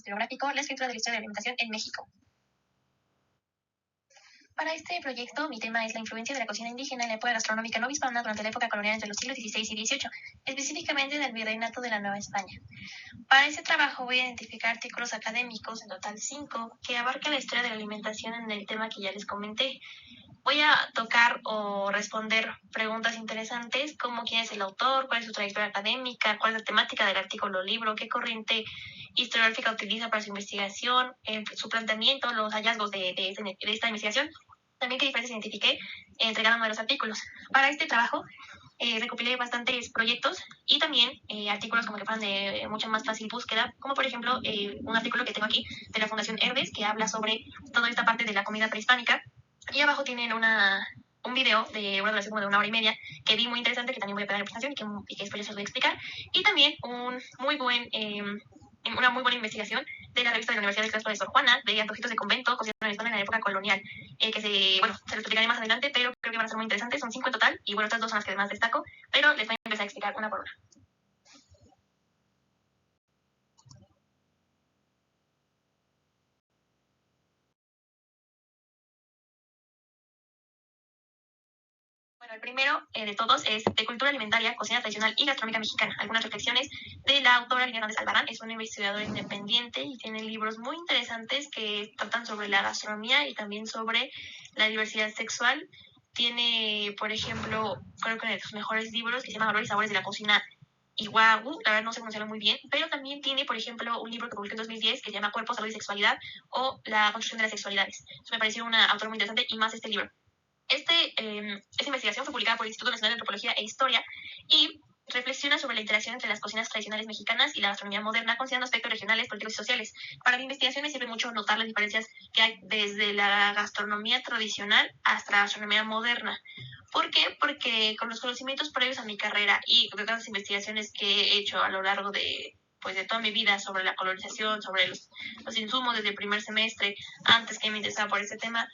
historiográfico, la escritura de la historia de la alimentación en México. Para este proyecto, mi tema es la influencia de la cocina indígena en la época gastronómica no hispana durante la época colonial entre los siglos XVI y XVIII, específicamente del Virreinato de la Nueva España. Para este trabajo voy a identificar artículos académicos, en total 5, que abarcan la historia de la alimentación en el tema que ya les comenté. Voy a tocar o responder preguntas interesantes como quién es el autor, cuál es su trayectoria académica, cuál es la temática del artículo o libro, qué corriente historiográfica utiliza para su investigación, su planteamiento, los hallazgos de esta investigación, también qué diferencias identifiqué entre cada uno de los artículos. Para este trabajo recopilé bastantes proyectos y también artículos como que fueran de mucha más fácil búsqueda, como por ejemplo un artículo que tengo aquí de la Fundación Herdes que habla sobre toda esta parte de la comida prehispánica. Y abajo tienen un video de una duración como de 1 hora y media que vi muy interesante, que también voy a pegar en la presentación y que después ya se los voy a explicar. Y también una muy buena investigación de la revista de la Universidad del Claustro de Sor Juana, de antojitos de convento, cocina en la época colonial, se los explicaré más adelante, pero creo que van a ser muy interesantes. Son 5 en total, y bueno, estas 2 son las que más destaco, pero les voy a empezar a explicar una por una. Bueno, el primero de todos es de cultura alimentaria, cocina tradicional y gastronómica mexicana. Algunas reflexiones de la autora Liliana Hernández Albarrán. Es una investigadora independiente y tiene libros muy interesantes que tratan sobre la gastronomía y también sobre la diversidad sexual. Tiene, por ejemplo, creo que uno de sus mejores libros que se llama Valores y Sabores de la Cocina Iguagu, la verdad no sé pronunciarlo muy bien, pero también tiene, por ejemplo, un libro que publicó en 2010 que se llama Cuerpo, Salud y Sexualidad, o La construcción de las sexualidades. Eso me pareció una autora muy interesante, y más este libro. Esta investigación fue publicada por el Instituto Nacional de Antropología e Historia y reflexiona sobre la interacción entre las cocinas tradicionales mexicanas y la gastronomía moderna, considerando aspectos regionales, políticos y sociales. Para mi investigación me sirve mucho notar las diferencias que hay desde la gastronomía tradicional hasta la gastronomía moderna. ¿Por qué? Porque con los conocimientos previos a mi carrera y de otras investigaciones que he hecho a lo largo de toda mi vida sobre la colonización, sobre los insumos desde el primer semestre, antes que me interesaba por este tema,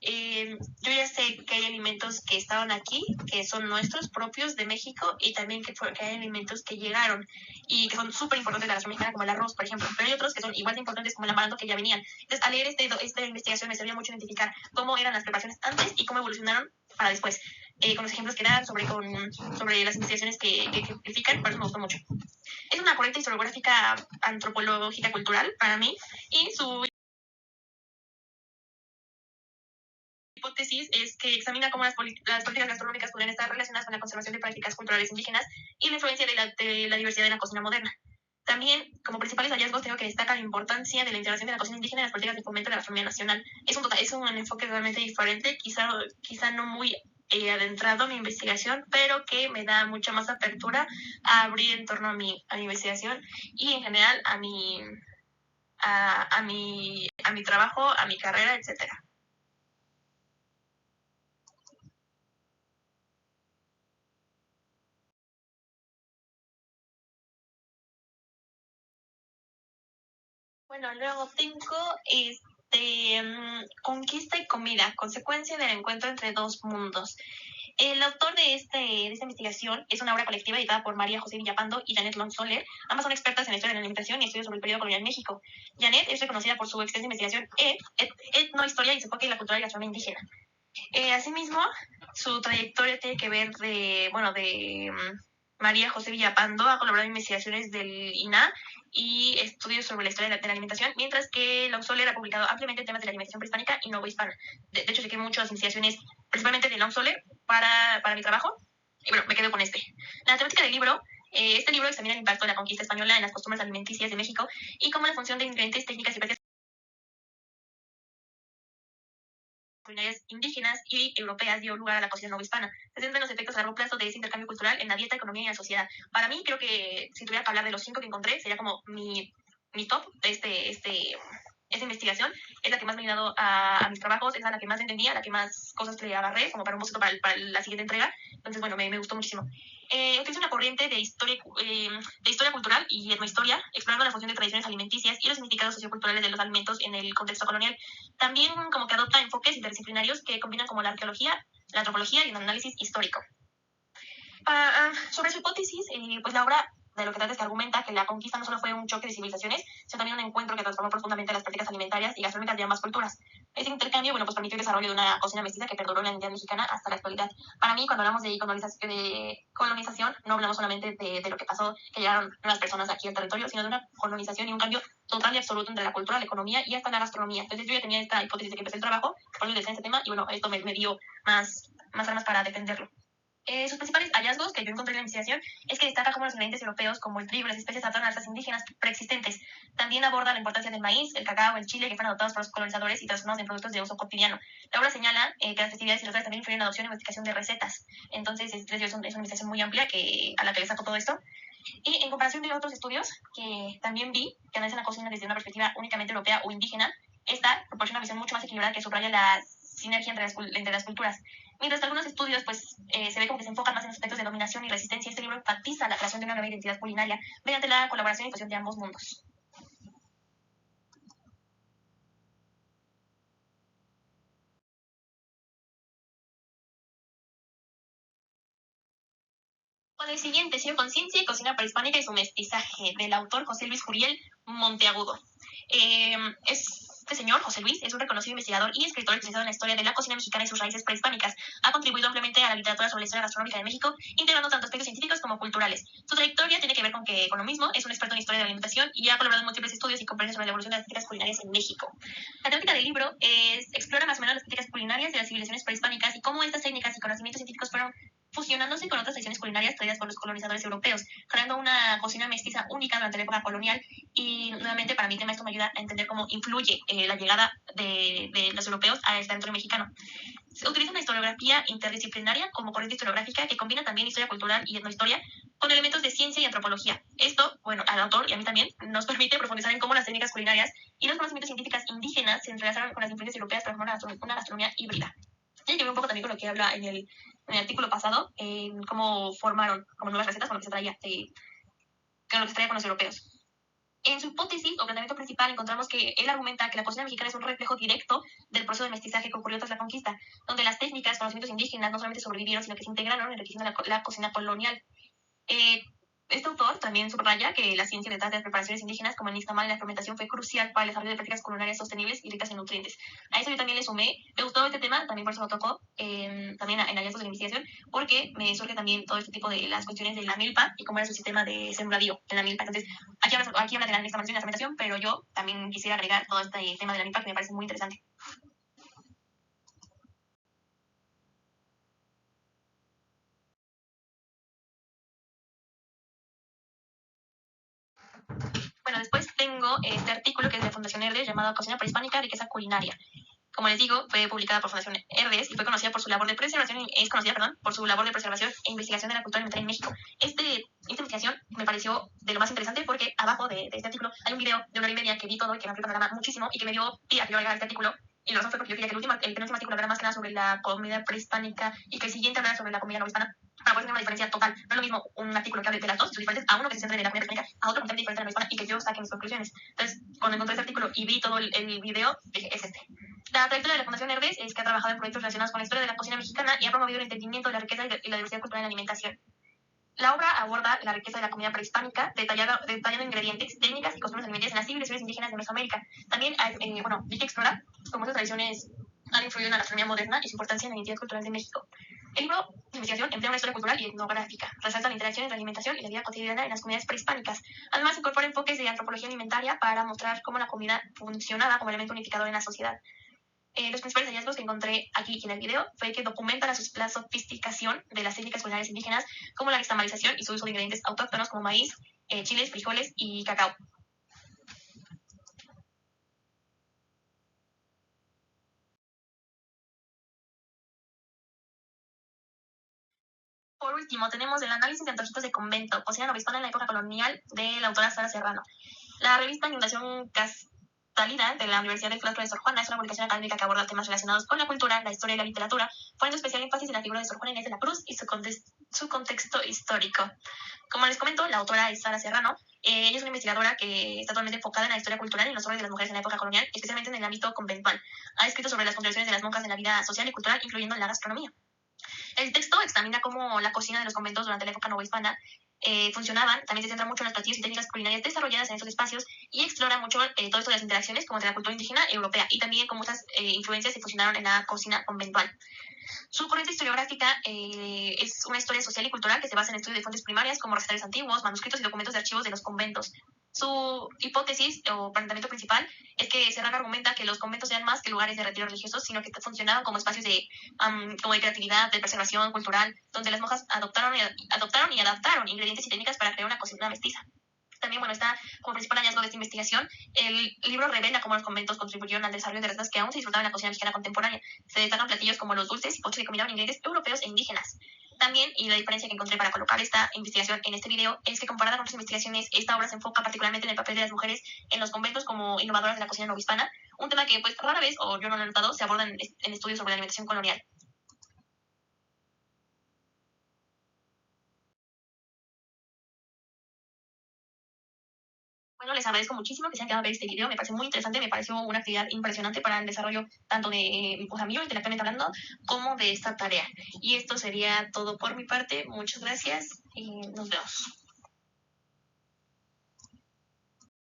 yo ya sé que hay alimentos que estaban aquí, que son nuestros, propios de México, y también que hay alimentos que llegaron y que son súper importantes de la gastronomía mexicana, como el arroz, por ejemplo, pero hay otros que son igual de importantes como el amaranto, que ya venían. Entonces, al leer esta investigación me servía mucho identificar cómo eran las preparaciones antes y cómo evolucionaron para después, con los ejemplos que dan sobre las investigaciones que ejemplifican. Por eso me gustó mucho. Es una corriente historiográfica antropológica cultural para mí, y su hipótesis es que examina cómo las políticas gastronómicas podrían estar relacionadas con la conservación de prácticas culturales indígenas y la influencia de la diversidad de la cocina moderna. También, como principales hallazgos, tengo que destacar la importancia de la integración de la cocina indígena en las políticas de fomento de la gastronomía nacional. Es un enfoque realmente diferente, quizá no muy adentrado a mi investigación, pero que me da mucha más apertura a abrir en torno a mi investigación y en general a mi trabajo, a mi carrera, etcétera. Bueno, luego tengo Conquista y Comida, consecuencia del encuentro entre dos mundos. El autor de esta investigación es una obra colectiva editada por María José Villapando y Janet Long-Soler. Ambas son expertas en la historia de la alimentación y estudios sobre el periodo colonial en México. Janet es reconocida por su extensa investigación etnohistoria y su enfoque en la cultura y gastronomía indígena. Asimismo, su trayectoria tiene que ver María José Villapando ha colaborado en investigaciones del INAH y estudios sobre la historia de la alimentación, mientras que Long-Soler ha publicado ampliamente temas de la alimentación prehispánica y novohispana. De hecho, saqué muchas investigaciones, principalmente de Long-Soler, para mi trabajo, y bueno, me quedo con este. La temática del libro. Este libro examina el impacto de la conquista española en las costumbres alimenticias de México y cómo la función de ingredientes, técnicas y prácticas culinarias indígenas y europeas dio lugar a la cocina novohispana. Se centra en los efectos a largo plazo de ese intercambio cultural en la dieta, economía y la sociedad. Para mí, creo que si tuviera que hablar de los 5 que encontré, sería como mi top de esta investigación. Es la que más me ha ayudado a mis trabajos, es a la que más entendía, a la que más cosas le agarré, como para un boceto para la siguiente entrega. Entonces, bueno, me gustó muchísimo. Utiliza una corriente de historia cultural y etnohistoria, explorando la función de tradiciones alimenticias y los significados socioculturales de los alimentos en el contexto colonial. También como que adopta enfoques interdisciplinarios que combinan como la arqueología, la antropología y el análisis histórico. Sobre su hipótesis, pues la obra de lo que trata es que argumenta que la conquista no solo fue un choque de civilizaciones, sino también un encuentro que transformó profundamente las prácticas alimentarias y gastronómicas de ambas culturas. Ese intercambio, bueno, pues permitió el desarrollo de una cocina mestiza que perduró en la identidad mexicana hasta la actualidad. Para mí, cuando hablamos de colonización, no hablamos solamente de lo que pasó, que llegaron nuevas personas aquí al territorio, sino de una colonización y un cambio total y absoluto entre la cultura, la economía y hasta la gastronomía. Entonces yo ya tenía esta hipótesis de que empecé el trabajo, por eso en este tema, y bueno, esto me dio más armas para defenderlo. Sus principales hallazgos que yo encontré en la investigación es que destaca cómo los ingredientes europeos, como el trigo y las especies, adaptaron a razas indígenas preexistentes. También aborda la importancia del maíz, el cacao, el chile, que fueron adoptados por los colonizadores y transformados en productos de uso cotidiano. La obra señala que las festividades y los rituales también influyen en la adopción y modificación de recetas. Entonces, es una investigación muy amplia a la que le saco todo esto. Y en comparación de otros estudios que también vi, que analizan la cocina desde una perspectiva únicamente europea o indígena, esta proporciona una visión mucho más equilibrada que subraya la sinergia entre las culturas. Mientras que algunos estudios se ve como que se enfocan más en los aspectos de dominación y resistencia, este libro enfatiza la creación de una nueva identidad culinaria mediante la colaboración y fusión de ambos mundos. Con el siguiente, Cien Conciencia y Cocina Prehispánica y su mestizaje, del autor José Luis Curiel Monteagudo. Este señor, José Luis, es un reconocido investigador y escritor especializado en la historia de la cocina mexicana y sus raíces prehispánicas. Ha contribuido ampliamente a la literatura sobre la historia gastronómica de México, integrando tanto aspectos científicos como culturales. Su trayectoria tiene que ver con lo mismo, es un experto en historia de la alimentación y ha colaborado en múltiples estudios y conferencias sobre la evolución de las técnicas culinarias en México. La temática del libro explora más o menos las técnicas culinarias de las civilizaciones prehispánicas y cómo estas técnicas y conocimientos científicos fueron fusionándose con otras tradiciones culinarias traídas por los colonizadores europeos, creando una cocina mestiza única durante la época colonial. Y nuevamente, para mí, tema esto me ayuda a entender cómo influye la llegada de los europeos a este territorio mexicano. Se utiliza una historiografía interdisciplinaria como corriente historiográfica que combina también historia cultural y etnohistoria con elementos de ciencia y antropología. Esto, bueno, al autor y a mí también nos permite profundizar en cómo las técnicas culinarias y los conocimientos científicos indígenas se entrelazaron con las influencias europeas para formar una gastronomía híbrida. Tiene que ver un poco también con lo que habla en el artículo pasado, en cómo formaron como nuevas recetas con lo que se traía, con los europeos. En su hipótesis o planteamiento principal encontramos que él argumenta que la cocina mexicana es un reflejo directo del proceso de mestizaje que ocurrió tras la conquista, donde las técnicas, conocimientos indígenas no solamente sobrevivieron, sino que se integraron enriqueciendo la cocina colonial. Este autor también subraya que la ciencia detrás de las preparaciones indígenas, como el nixtamal y la fermentación, fue crucial para el desarrollo de prácticas culinarias sostenibles y ricas en nutrientes. A eso yo también le sumé, me gustó este tema, también por eso lo tocó, también en hallazgos de la investigación, porque me surge también todo este tipo de las cuestiones de la milpa y cómo era su sistema de sembradío en la milpa. Entonces, aquí habla de la nixtamalización y la fermentación, pero yo también quisiera agregar todo este tema de la milpa que me parece muy interesante. Bueno, después tengo este artículo que es de la Fundación Herdes llamado Cocina Prehispánica, Riqueza Culinaria. Como les digo, fue publicada por Fundación Herdes y fue conocida por su labor de preservación, es conocida, perdón, por su labor de preservación e investigación de la cultura alimentaria en México. Esta investigación me pareció de lo más interesante porque abajo de este artículo hay un video de 1 hora y media que vi todo y que me amplió el panorama muchísimo y que me dio pie a que yo agregara este artículo. Y la razón fue porque yo quería que el penúltimo artículo hablara más que nada sobre la comida prehispánica y que el siguiente hablara sobre la comida novohispana para poder tener una diferencia total. No es lo mismo un artículo que hable de las dos, sus diferentes, a uno que se centre de la comida prehispánica, a otro completamente diferente de la novohispana y que yo saque mis conclusiones. Entonces, cuando encontré este artículo y vi todo el video, dije, es este. La trayectoria de la Fundación Herdes es que ha trabajado en proyectos relacionados con la historia de la cocina mexicana y ha promovido el entendimiento de la riqueza y la diversidad cultural en la alimentación. La obra aborda la riqueza de la comida prehispánica, detallando ingredientes, técnicas y costumbres alimentarias en las civilizaciones indígenas de Mesoamérica. También, vi que explora cómo estas tradiciones han influido en la gastronomía moderna y su importancia en la identidad cultural de México. El libro de investigación emplea una historia cultural y etnográfica, resalta la interacción entre la alimentación y la vida cotidiana en las comunidades prehispánicas. Además, incorpora enfoques de antropología alimentaria para mostrar cómo la comida funcionaba como elemento unificador en la sociedad. Los principales hallazgos que encontré aquí en el video fue que documentan la sofisticación de las técnicas culinarias indígenas, como la nixtamalización y su uso de ingredientes autóctonos como maíz, chiles, frijoles y cacao. Por último, tenemos el análisis de antojitos de convento, cocina novohispana en la época colonial, de la autora Sara Serrano. La revista Inundación Castalida de la Universidad del Claustro de Sor Juana es una publicación académica que aborda temas relacionados con la cultura, la historia y la literatura, poniendo especial énfasis en la figura de Sor Juana Inés de la Cruz y su contexto histórico. Como les comento, la autora es Sara Serrano. Ella es una investigadora que está totalmente enfocada en la historia cultural y en los roles de las mujeres en la época colonial, especialmente en el ámbito conventual. Ha escrito sobre las contribuciones de las monjas en la vida social y cultural, incluyendo en la gastronomía. El texto examina cómo la cocina de los conventos durante la época novohispana funcionaban. También se centra mucho en las platillos y técnicas culinarias desarrolladas en estos espacios y explora mucho todo esto de las interacciones como entre la cultura indígena y europea y también cómo estas influencias se fusionaron en la cocina conventual. Su corriente historiográfica es una historia social y cultural que se basa en estudios de fuentes primarias como recetarios antiguos, manuscritos y documentos de archivos de los conventos. Su hipótesis o planteamiento principal es que Serrano argumenta que los conventos eran más que lugares de retiro religiosos, sino que funcionaban como espacios como de creatividad, de preservación cultural, donde las monjas adoptaron y adaptaron ingredientes y técnicas para crear una cocina mestiza. También, bueno, está como principal hallazgo de esta investigación. El libro revela cómo los conventos contribuyeron al desarrollo de recetas que aún se disfrutaban en la cocina mexicana contemporánea. Se destacan platillos como los dulces y postres que combinaban ingredientes europeos e indígenas. También, y la diferencia que encontré para colocar esta investigación en este video, es que comparada con otras investigaciones, esta obra se enfoca particularmente en el papel de las mujeres en los conventos como innovadoras de la cocina novohispana, un tema que pues rara vez, o yo no lo he notado, se aborda en estudios sobre la alimentación colonial. Bueno, les agradezco muchísimo que se hayan quedado a ver este video. Me parece muy interesante, me pareció una actividad impresionante para el desarrollo tanto de pues, mío, intelectualmente hablando, como de esta tarea. Y esto sería todo por mi parte. Muchas gracias y nos vemos.